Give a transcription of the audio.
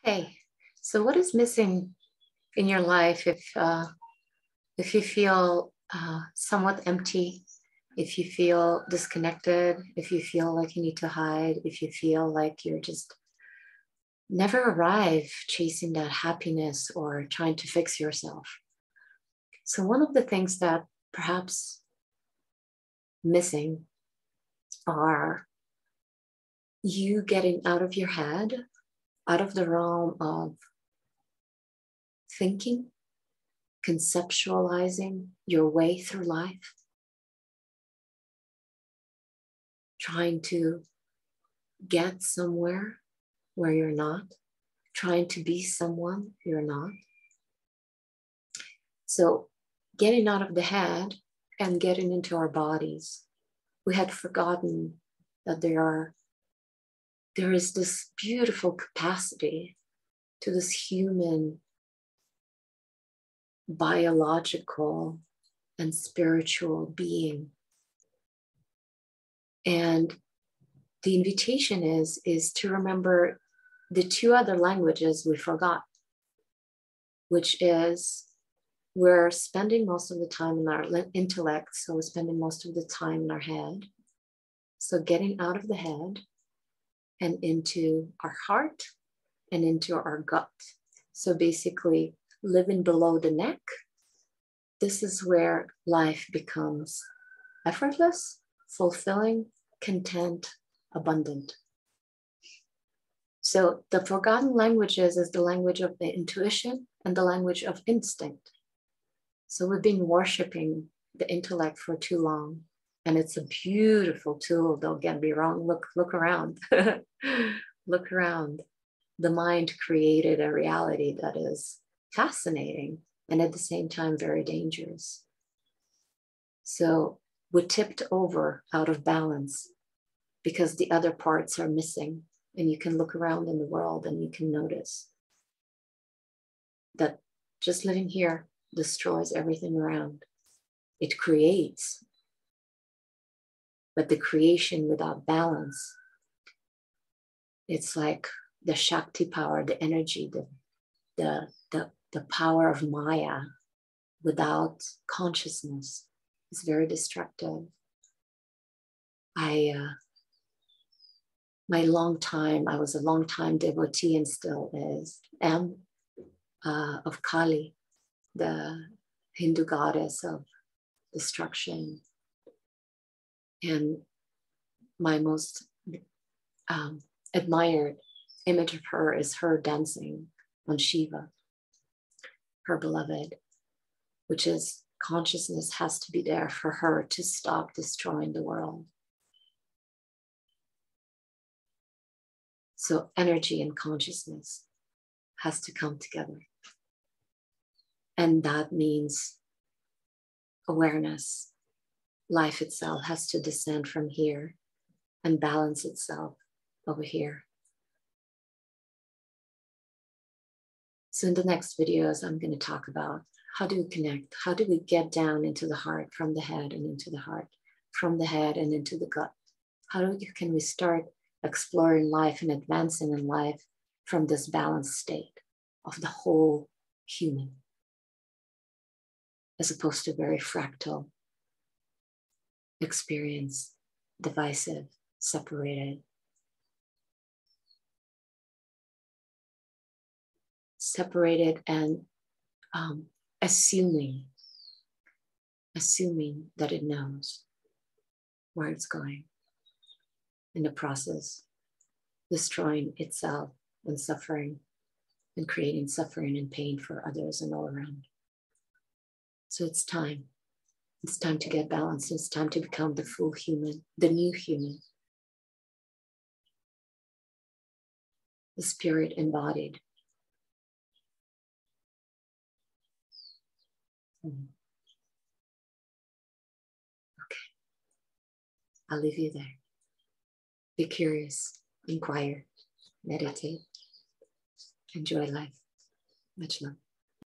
Hey, so what is missing in your life if you feel somewhat empty, if you feel disconnected, if you feel like you need to hide, if you feel like you're just never arrive chasing that happiness or trying to fix yourself? So one of the things that perhaps missing are you getting out of your head, out of the realm of thinking, conceptualizing your way through life, trying to get somewhere where you're not, trying to be someone you're not. So, getting out of the head and getting into our bodies, we had forgotten that there is this beautiful capacity to this human, biological, and spiritual being. And the invitation is to remember the two other languages we forgot, which is we're spending most of the time in our intellect, so we're spending most of the time in our head. So getting out of the head and into our heart and into our gut. So basically living below the neck, this is where life becomes effortless, fulfilling, content, abundant. So the forgotten languages is the language of the intuition and the language of instinct. So we've been worshiping the intellect for too long, and it's a beautiful tool. Don't get me wrong. Look around. Look around. The mind created a reality that is fascinating and at the same time very dangerous. So we're tipped over out of balance because the other parts are missing. And you can look around in the world and you can notice that just living here destroys everything around. It creates, but the creation without balance, it's like the Shakti power, the energy, the power of Maya without consciousness is very destructive. I was a long time devotee and still am of Kali, the Hindu goddess of destruction. And my most admired image of her is her dancing on Shiva, her beloved, which is consciousness has to be there for her to stop destroying the world. So energy and consciousness has to come together. And that means awareness. Life itself has to descend from here and balance itself over here. So in the next videos, I'm going to talk about how do we connect? How do we get down into the heart, from the head and into the heart, from the head and into the gut? Can we start exploring life and advancing in life from this balanced state of the whole human, as opposed to very fractal experience, divisive, separated. Separated and assuming that it knows where it's going. In the process, destroying itself and suffering and creating suffering and pain for others and all around. So it's time. It's time to get balanced. It's time to become the full human, the new human. The spirit embodied. Okay. I'll leave you there. Be curious, inquire, meditate, enjoy life. Much love.